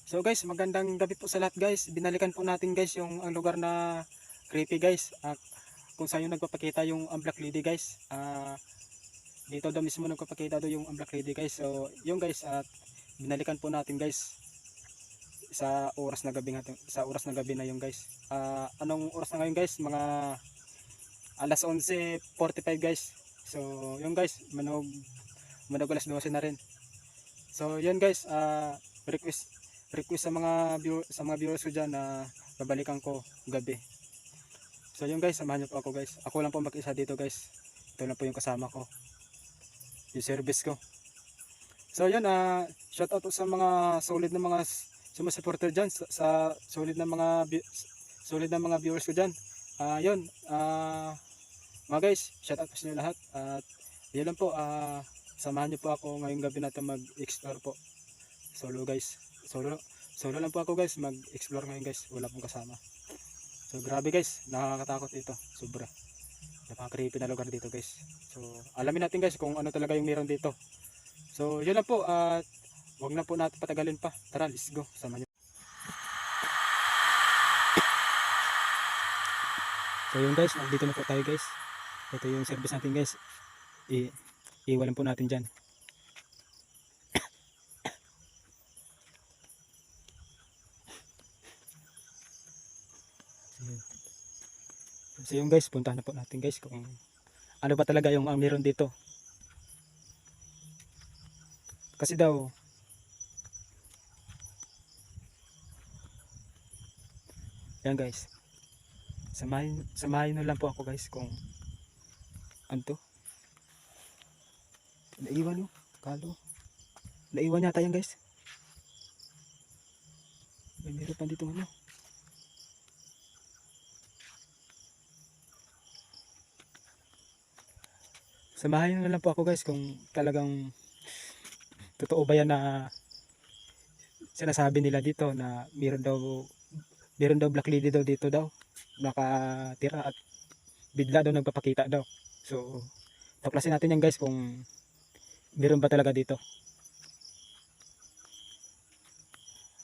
So guys, magandang gabi po sa lahat guys. Binalikan po natin guys yung ang lugar na creepy guys. Kung saan yung nagpapakita yung Black Lady guys. Dito daw mismo nagpapakita daw yung Black Lady guys. So yung guys, binalikan po natin guys sa oras na gabi natin, sa oras na gabi na yung guys. Anong oras na ngayon guys? Mga alas 11:45 guys. So yung guys, manog alas 12 na rin. So yun guys, request request sa mga viewers ko dyan na babalikan ko gabi. So yun guys, samahan niyo po ako guys. Ako lang po mag-isa dito guys. Ito lang po yung kasama ko, yung service ko. So yun, shout out sa mga solid na mga sumusupporter dyan, sa solid na mga viewers ko dyan. Yun, mga guys, shout out po sa inyo lahat. At yun lang po, samahan niyo po ako ngayong gabi natin mag-explore po. Solo guys, solo lang po ako guys, mag-explore ngayon guys, wala pong kasama. So grabe guys, nakakatakot dito, sobra. Napaka-creepy na lugar dito guys. So alamin natin guys kung ano talaga yung meron dito. So yun lang po, at wag na po natin patagalin pa. Tara, let's go, sama nyo. So yun guys, nandito na po tayo guys. Ito yung service natin guys. Iwalan po natin dyan. So yun guys, puntahan na po natin guys kung ano ba talaga yung ang meron dito. Kasi daw, yan guys, samahin na lang po ako guys kung ano to. Naiwan yun, kalo. Naiwan yata yan guys. Meron pa dito ano. Samahin na lang po ako guys kung talagang totoo ba yan na sinasabi nila dito na meron daw Black Lady daw dito daw nakatira at bigla daw nagpapakita daw. So tuklasin natin yan guys kung meron ba talaga dito.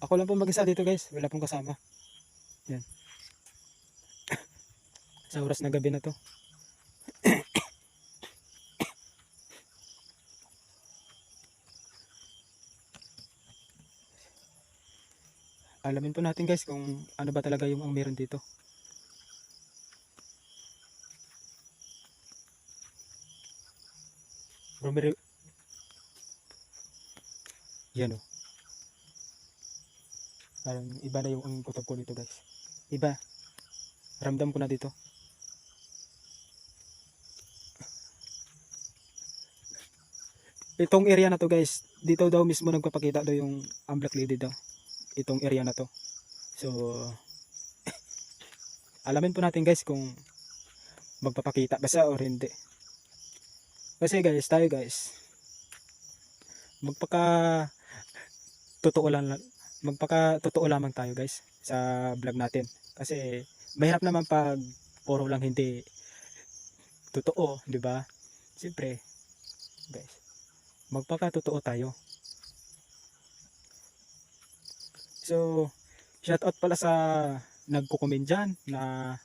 Ako lang po mag-isa dito guys, wala pong kasama. Yan. Sa oras na gabi na to. Alamin po natin guys kung ano ba talaga yung ang meron dito. Romero. Yan o. Parang iba na yung ang kutob ko dito guys. Iba. Ramdam ko na dito. Itong area na to guys, dito daw mismo nagpapakita daw yung ang Black Lady daw. Itong area na to. So alamin po natin guys kung magpapakita ba siya or hindi. Kasi guys, tayo guys, magpaka totoo lang, magpaka totoo lamang tayo guys sa vlog natin. Kasi mahirap naman pag puro lang hindi totoo, di ba? Siyempre, guys, magpaka totoo tayo. So, shout out pala sa nagko-comment dyan na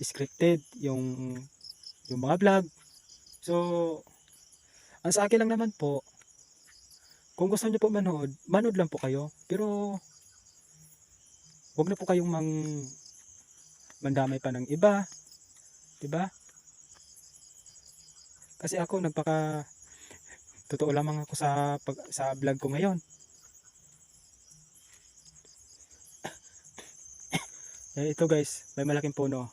scripted yung mga vlog. So, ang sa akin lang naman po, kung gusto niyo po manood lang po kayo. Pero, wag na po kayong mandamay pa ng iba. Diba? Kasi ako, totoo lamang ako sa vlog ko ngayon. Ito guys, may malaking puno.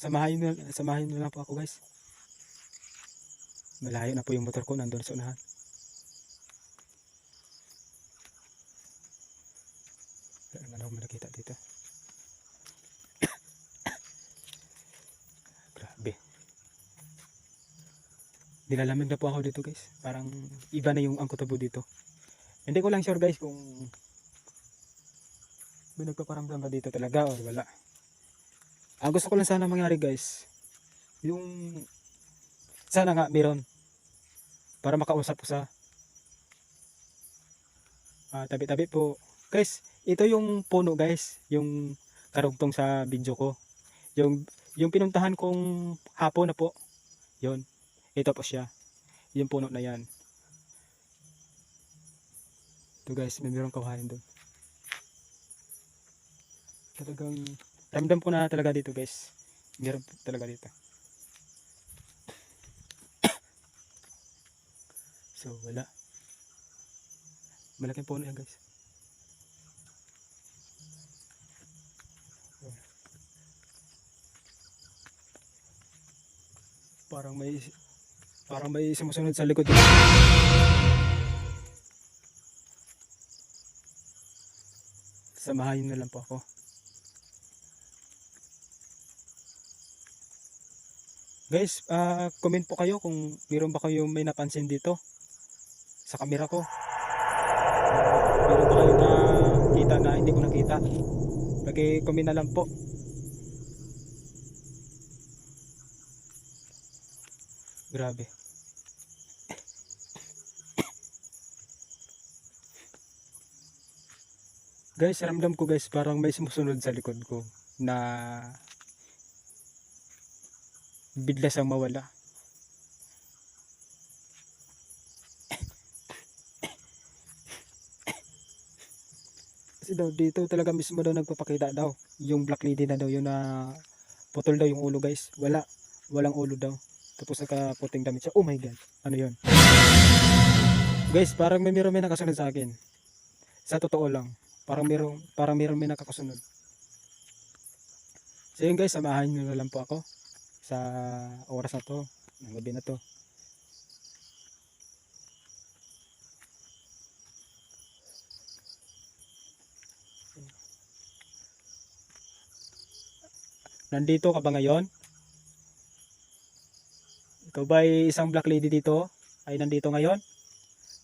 Samahin nyo lang po ako guys. Malayo na po yung motor ko, nandun sa unahan. Wala naman ako nakita dito. Grabe. Nilalamig na po ako dito guys. Parang iba na yung angkotabo dito. Hindi ko lang sure guys kung may nagpaparamdam ba dito talaga or wala. Ang gusto ko lang sana mangyari guys, yung sana nga meron para makausap ko sa tabi-tabi po. Guys, ito yung puno guys, yung karugtong sa video ko. Yung pinuntahan kong hapon na po, yun. Ito po siya, yung puno na yan. Ito guys, may mayroong kawain doon. Talagang ramdam ko na talaga dito guys. Meron talaga dito. So wala. Malaking puno yan guys. Parang may sumusunod sa likod dito. Samahan na lang po ako. Guys, comment po kayo kung meron ba kayo may napansin dito sa camera ko. Meron ba kayo nakita na hindi ko nakita? Paki-comment na lang po. Grabe. Guys, ramdam ko guys, parang may sumusunod sa likod ko na bigla siyang mawala. Kasi daw dito talaga mismo daw nagpapakita daw yung black lady na daw, yun na putol daw yung ulo guys. Walang ulo daw. Tapos nakaputing damit siya. Oh my god. Ano yun? Guys, parang may nakasunod sa akin. Sa totoo lang. Parang may nakakasunod. So yun guys, samahan nyo na lang po ako sa oras na to, ng gabi na to. Nandito ka ba ngayon? Ikaw ba ay isang black lady dito? Ay nandito ngayon?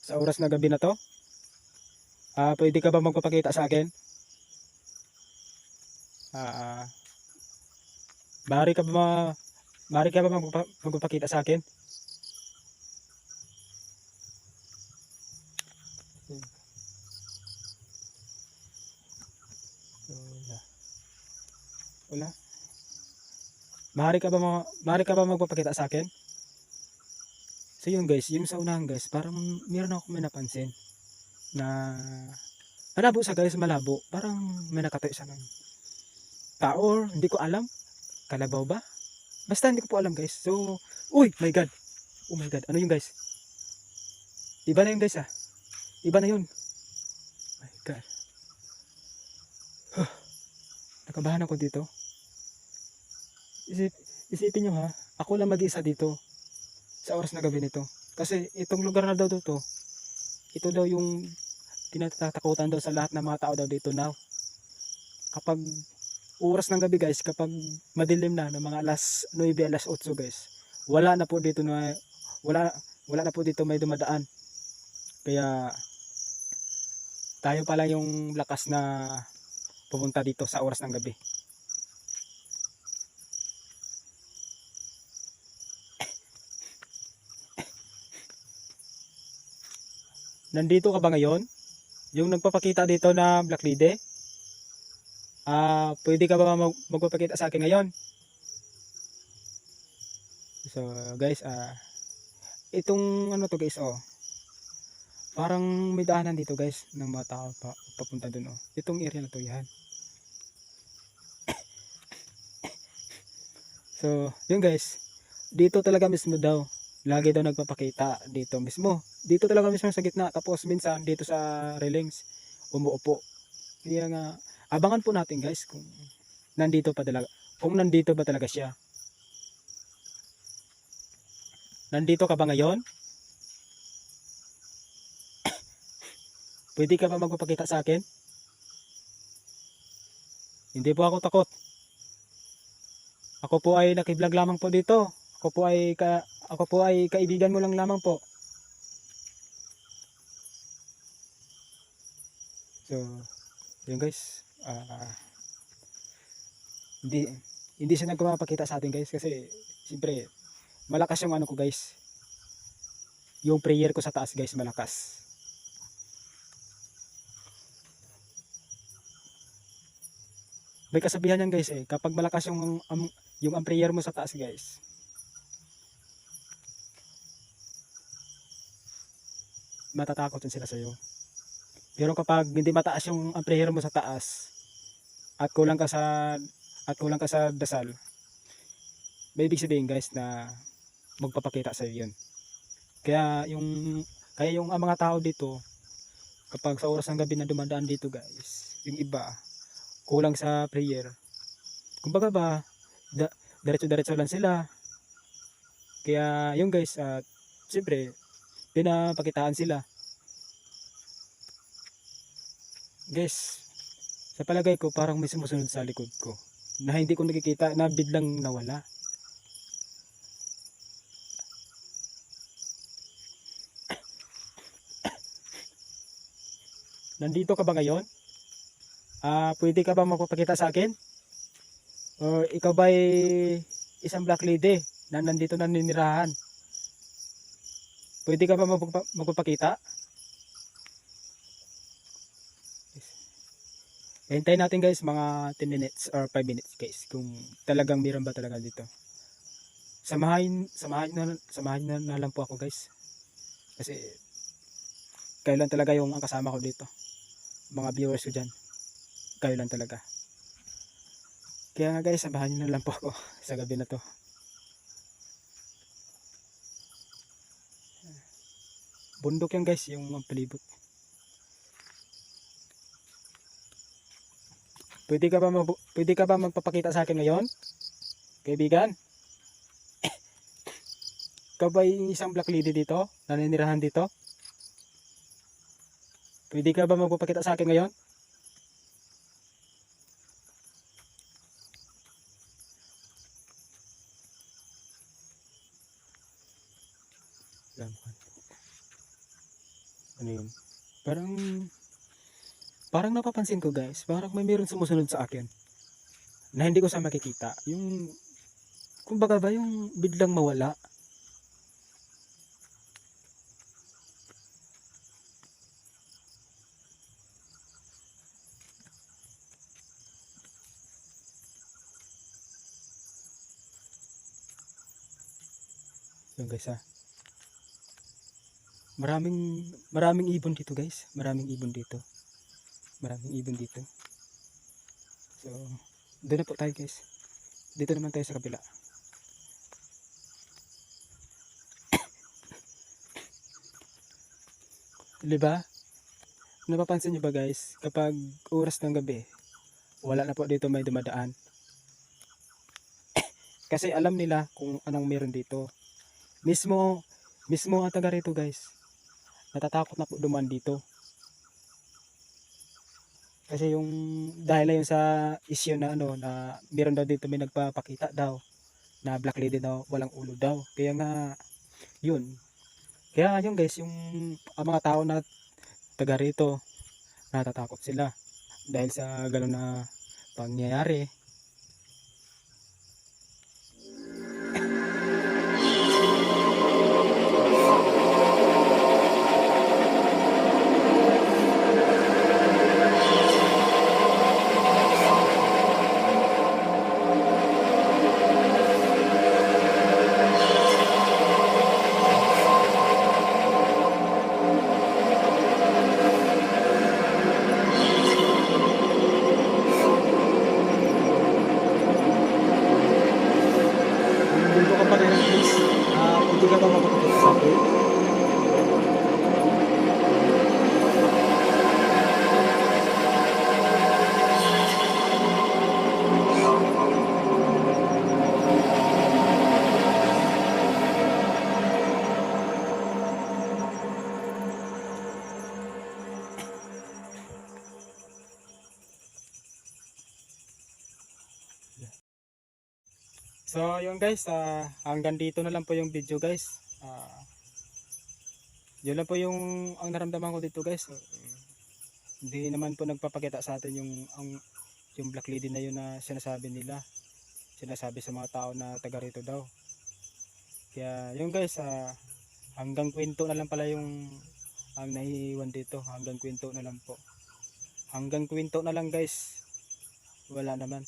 Sa oras na gabi na to? Pwede ka ba magpapakita sa akin? Ah, maaari ka ba magpapakita sa akin? Wala. Maaari ka ba magpapakita sa akin? So yun guys, yung sa unahan guys, parang meron ako may napansin na malabo sa guys, malabo. Parang may nakatayo sa ng tao or hindi ko alam. Kalabaw ba? Basta hindi ko po alam guys. So, uy, my god. Oh my god, ano yun guys? Iba na yun guys ah. Iba na yun. My god. Nakabahan ako dito. Isipin nyo ha, ako lang mag-isa dito sa oras na gabi nito. Kasi itong lugar na daw to, ito daw yung tinatatakutan daw sa lahat ng mga tao daw dito now. Kapag oras ng gabi guys, kapag madilim na ng mga alas 9, alas 8 guys, wala na po dito wala na po dito may dumadaan. Kaya tayo pala yung lakas na pupunta dito sa oras ng gabi. Nandito ka ba ngayon? Yung nagpapakita dito na black lady? Pwede ka ba magpapakita sa akin ngayon? So guys, itong ano to guys, parang may daanan dito guys ng mga tao papunta dun Itong area na to yan. So yun guys, dito talaga mismo daw. Lagi daw nagpapakita dito mismo. Dito talaga mismo sa gitna. Tapos minsan dito sa railings umuupo. Kaya nga abangan po natin guys kung nandito ba talaga siya. Nandito ka ba ngayon? Pwede ka ba magpapakita sa akin? Hindi po ako takot. Ako po ay nakiblog lamang po dito. Ako po ay kaibigan mo lang lamang po. So, yun guys. Hindi siya nagpapakita sa atin guys kasi siyempre malakas yung ano ko guys. Yung prayer ko sa taas guys malakas. may kasabihan yan guys eh, kapag malakas yung prayer mo sa taas guys, matatakot din sila sa iyo. Pero kapag hindi mataas yung prayer mo sa taas at kulang ka sa dasal, may ibig sabihin guys na magpapakita sa iyo yun. Kaya yung mga tao dito, kapag sa oras ng gabi na dumadaan dito guys, yung iba kulang sa prayer, kumbaga ba diretso-diretso lang sila. Kaya yung guys, siyempre pinapakitaan sila guys. Sa palagay ko parang may sumusunod sa likod ko na hindi ko nakikita, na biglang nawala. Nandito ka ba ngayon? Pwede ka ba magpapakita sa akin? Or ikaw ba isang black lady na nandito naninirahan? Pwede ka ba magpapakita? Hintayin natin guys mga 10 minutes or 5 minutes guys kung talagang meron ba talaga dito. Samahin na lang po ako guys. Kasi kayo lang talaga yung ang kasama ko dito. Mga viewers ko dyan, kayo lang talaga. Kaya nga guys, samahan nyo na lang po ako sa gabi na to. Bundok yan guys, yung palibot. Pwede ka ba magpapakita sa akin ngayon? Kaibigan? Ikaw ba isang black lady dito? Naninirahan dito? Pwede ka ba magpapakita sa akin ngayon? Ano yun? Parang napapansin ko guys, parang may meron sumusunod sa akin na hindi ko sa makikita. Yung kumbaga ba yung biglang mawala. Yung guys maraming ibon dito guys, maraming ibon dito. So doon na po tayo guys, dito naman tayo sa kabila. Diba? Napapansin nyo ba guys, kapag oras ng gabi, wala na po dito may dumadaan. Kasi alam nila kung anong meron dito. Mismo ang taga rito guys, natatakot na po dumaan dito. Kasi dahil na yun sa issue na na meron daw dito, may nagpapakita daw na black lady daw, walang ulo daw. Kaya nga yun. Kaya yun guys, ang mga tao na taga rito, natatakot sila dahil sa gano'n na pangyayari. Dito ka pa rin guys, pwede ka ba makapagpapakita sa akin? So yun guys, hanggang dito na lang po yung video guys. Yun lang po yung ang naramdaman ko dito guys. Hindi naman po nagpapakita sa atin yung black lady na yun na sinasabi nila. Sinasabi sa mga tao na taga rito daw. Kaya yun guys, hanggang kwento na lang pala yung ang naiiwan dito. Hanggang kwento na lang po. Hanggang kwento na lang guys. wala naman.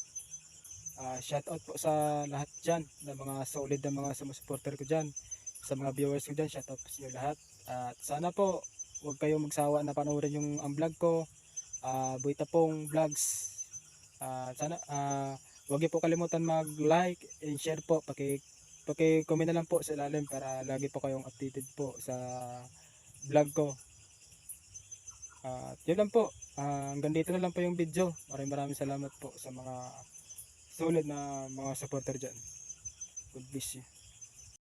Shout out po sa lahat dyan, na mga solid na mga sumusupporter ko dyan, sa mga viewers ko dyan, shout out po sa inyo lahat. At sana po, huwag kayong magsawa na panoorin yung ang vlog ko, Buitapong Vlogs. Sana huwag niyo po kalimutan mag-like and share po, paki-comment na lang po sa ilalim para lagi po kayong updated po sa vlog ko. Yun lang po. Hanggang dito na lang po yung video. Maraming salamat po sa mga solid na mga supporter dyan. God bless you.